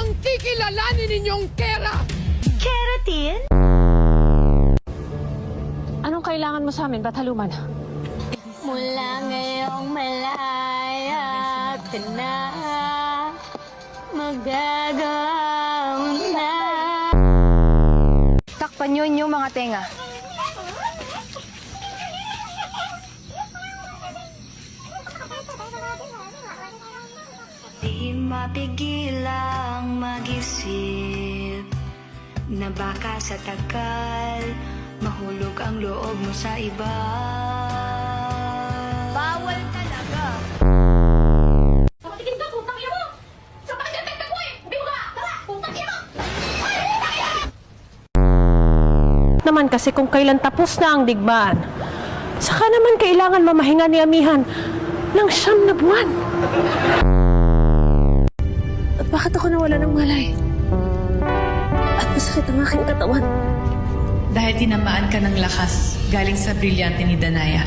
ang kikilalanin ninyong Kera! Keratin? Anong kailangan mo sa amin, Bataluman? Mula ngayong malaya ka na, magagawa mo na. Takpan niyo inyong mga tenga. Di mapigilang mag-isip na baka sa tagal mahulog ang loob mo sa iba. Bawal talaga. Papatigin ka, putang ina mo! Sa pakagantay ka po eh! Hindi mo ka! Tara! Putang ina mo! Naman kasi kung kailan tapos na ang digmaan, saka naman kailangan mamahinga ni Amihan ng 9 na buwan. At bakit ako nawala ng malay? At masakit ang aking katawan. Dahil tinamaan ka ng lakas galing sa brilyante ni Danaya.